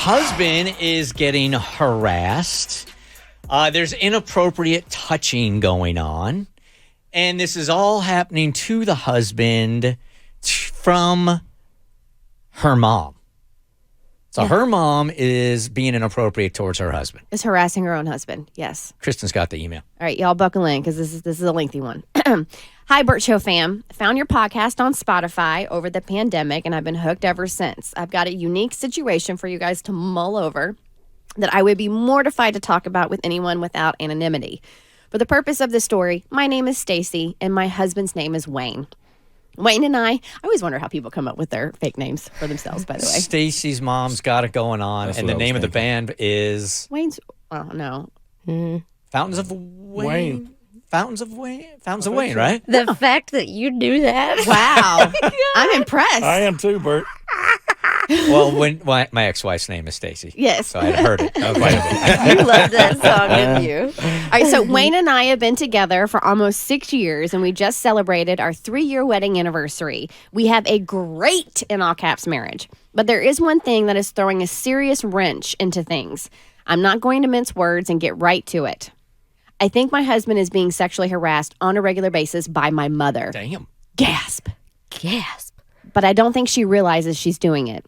husband is getting harassed. There's inappropriate touching going on. And this is all happening to the husband from her mom. So her mom is being inappropriate towards her husband. Is harassing her own husband, yes. Kristen's got the email. All right, y'all buckle in because this is a lengthy one. Hi, Bert Show fam. Found your podcast on Spotify over the pandemic, and I've been hooked ever since. I've got a unique situation for you guys to mull over that I would be mortified to talk about with anyone without anonymity. For the purpose of this story, my name is Stacy, and my husband's name is Wayne. Wayne and I always wonder how people come up with their fake names for themselves, by the way. Stacy's mom's got it going on, and the name of the band is... Wayne's... Oh, no. Fountains of Wayne. Fountains of Wayne, right? The fact that you knew that. Wow. I'm impressed. I am too, Bert. Well, my ex-wife's name is Stacy. Yes. So I had heard it. You love that song, didn't you? All right, so Wayne and I have been together for almost 6 years, and we just celebrated our 3-year wedding anniversary. We have a great, in all caps, marriage. But there is one thing that is throwing a serious wrench into things. I'm not going to mince words and get right to it. I think my husband is being sexually harassed on a regular basis by my mother. Damn. Gasp. Gasp. But I don't think she realizes she's doing it.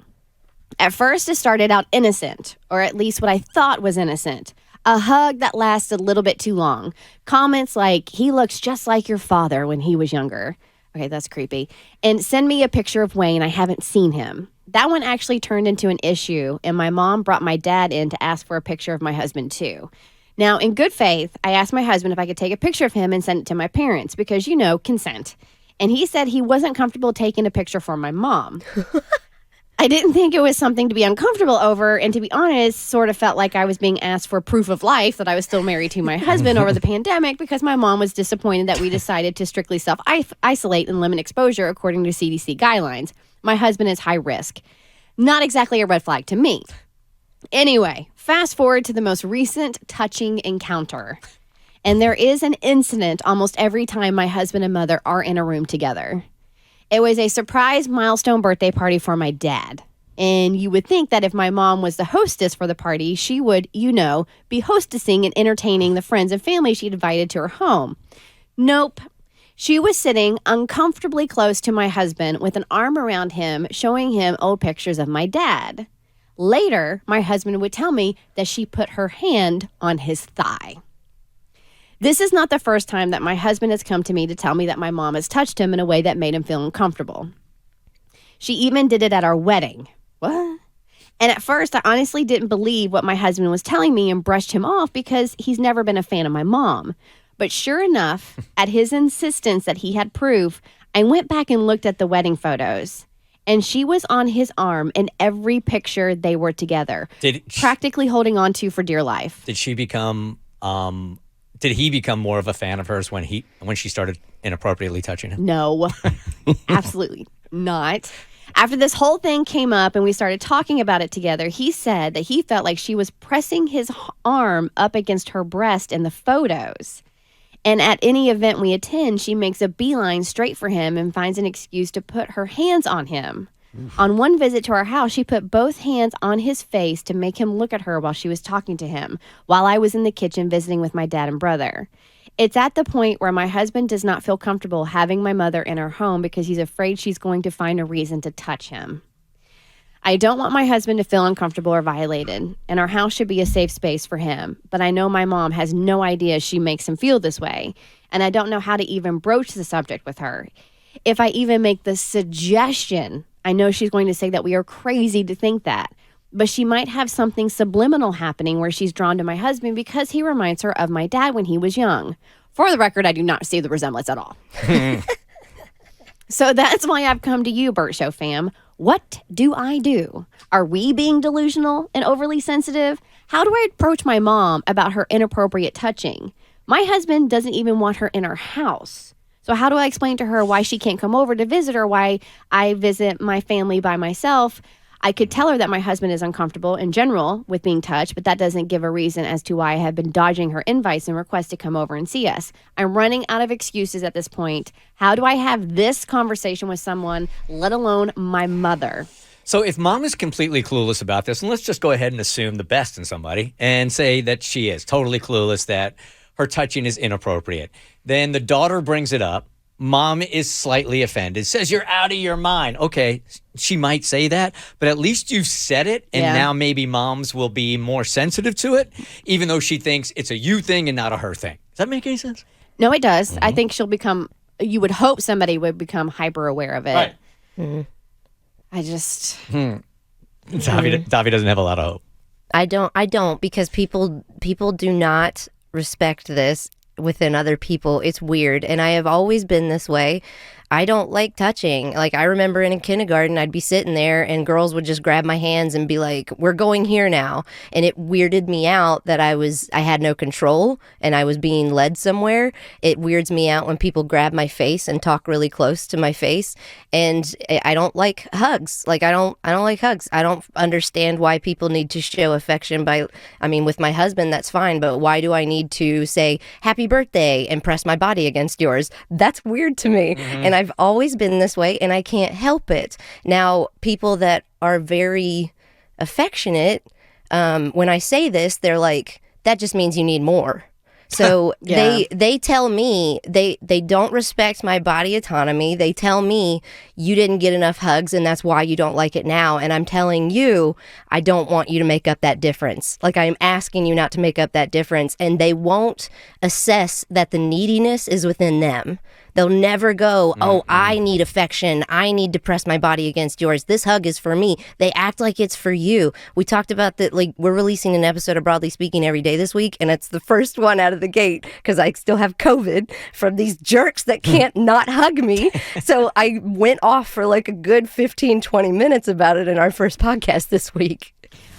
At first, it started out innocent, or at least what I thought was innocent. A hug that lasted a little bit too long. Comments like, he looks just like your father when he was younger. Okay, that's creepy. And send me a picture of Wayne. I haven't seen him. That one actually turned into an issue, and my mom brought my dad in to ask for a picture of my husband, too. Now, in good faith, I asked my husband if I could take a picture of him and send it to my parents because, consent. And he said he wasn't comfortable taking a picture for my mom. I didn't think it was something to be uncomfortable over, and to be honest, sort of felt like I was being asked for proof of life that I was still married to my husband over the pandemic because my mom was disappointed that we decided to strictly self-isolate and limit exposure according to CDC guidelines. My husband is high risk. Not exactly a red flag to me. Anyway, fast forward to the most recent touching encounter. And there is an incident almost every time my husband and mother are in a room together. It was a surprise milestone birthday party for my dad. And you would think that if my mom was the hostess for the party, she would, be hostessing and entertaining the friends and family she'd invited to her home. Nope. She was sitting uncomfortably close to my husband with an arm around him, showing him old pictures of my dad. Later, my husband would tell me that she put her hand on his thigh. This is not the first time that my husband has come to me to tell me that my mom has touched him in a way that made him feel uncomfortable. She even did it at our wedding. What? And at first, I honestly didn't believe what my husband was telling me and brushed him off because he's never been a fan of my mom. But sure enough, at his insistence that he had proof, I went back and looked at the wedding photos. And she was on his arm in every picture they were together, practically holding on to for dear life. Did she become... Did he become more of a fan of hers when she started inappropriately touching him? No, absolutely not. After this whole thing came up and we started talking about it together, he said that he felt like she was pressing his arm up against her breast in the photos. And at any event we attend, she makes a beeline straight for him and finds an excuse to put her hands on him. Oof. On one visit to our house, she put both hands on his face to make him look at her while she was talking to him, while I was in the kitchen visiting with my dad and brother. It's at the point where my husband does not feel comfortable having my mother in our home because he's afraid she's going to find a reason to touch him. I don't want my husband to feel uncomfortable or violated, and our house should be a safe space for him, but I know my mom has no idea she makes him feel this way, and I don't know how to even broach the subject with her. If I even make the suggestion, I know she's going to say that we are crazy to think that, but she might have something subliminal happening where she's drawn to my husband because he reminds her of my dad when he was young. For the record, I do not see the resemblance at all. So that's why I've come to you, Bert Show fam. What do I do? Are we being delusional and overly sensitive? How do I approach my mom about her inappropriate touching? My husband doesn't even want her in our house. So how do I explain to her why she can't come over to visit or why I visit my family by myself? I could tell her that my husband is uncomfortable in general with being touched, but that doesn't give a reason as to why I have been dodging her invites and requests to come over and see us. I'm running out of excuses at this point. How do I have this conversation with someone, let alone my mother? So if mom is completely clueless about this, and let's just go ahead and assume the best in somebody and say that she is totally clueless that her touching is inappropriate, then the daughter brings it up. Mom is slightly offended, says you're out of your mind. Okay, she might say that, but at least you've said it, and now maybe moms will be more sensitive to it, even though she thinks it's a you thing and not a her thing. Does that make any sense? No, it does. I think she'll become, you would hope somebody would become hyper aware of it. Right. I just, Davi doesn't have a lot of hope. I don't because people do not respect this within other people. It's weird, and I have always been this way. I don't like touching. Like, I remember in kindergarten, I'd be sitting there and girls would just grab my hands and be like, we're going here now. And it weirded me out that I had no control and I was being led somewhere. It weirds me out when people grab my face and talk really close to my face. And I don't like hugs. Like, I don't like hugs. I don't understand why people need to show affection with my husband, that's fine. But why do I need to say happy birthday and press my body against yours? That's weird to me. And I've always been this way, and I can't help it. Now, people that are very affectionate, when I say this, they're like, that just means you need more. So they tell me they don't respect my body autonomy. They tell me you didn't get enough hugs and that's why you don't like it now. And I'm telling you, I don't want you to make up that difference. Like, I'm asking you not to make up that difference. And they won't assess that the neediness is within them. They'll never go, oh, I need affection. I need to press my body against yours. This hug is for me. They act like it's for you. We talked about that. Like, we're releasing an episode of Broadly Speaking every day this week, and it's the first one out of the gate because I still have COVID from these jerks that can't not hug me. So I went off for like a good 15, 20 minutes about it in our first podcast this week.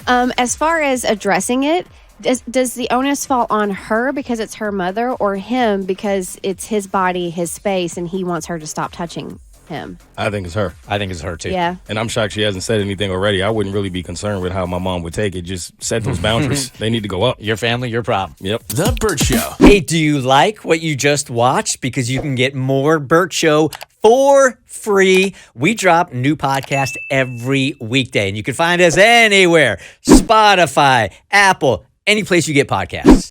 as far as addressing it, does the onus fall on her because it's her mother, or him because it's his body, his space, and he wants her to stop touching him? I think it's her. I think it's her too. Yeah. And I'm shocked she hasn't said anything already. I wouldn't really be concerned with how my mom would take it. Just set those boundaries. They need to go up. Your family, your problem. Yep. The Bert Show. Hey, do you like what you just watched? Because you can get more Bert Show for free. We drop new podcast every weekday, and you can find us anywhere. Spotify, Apple, any place you get podcasts.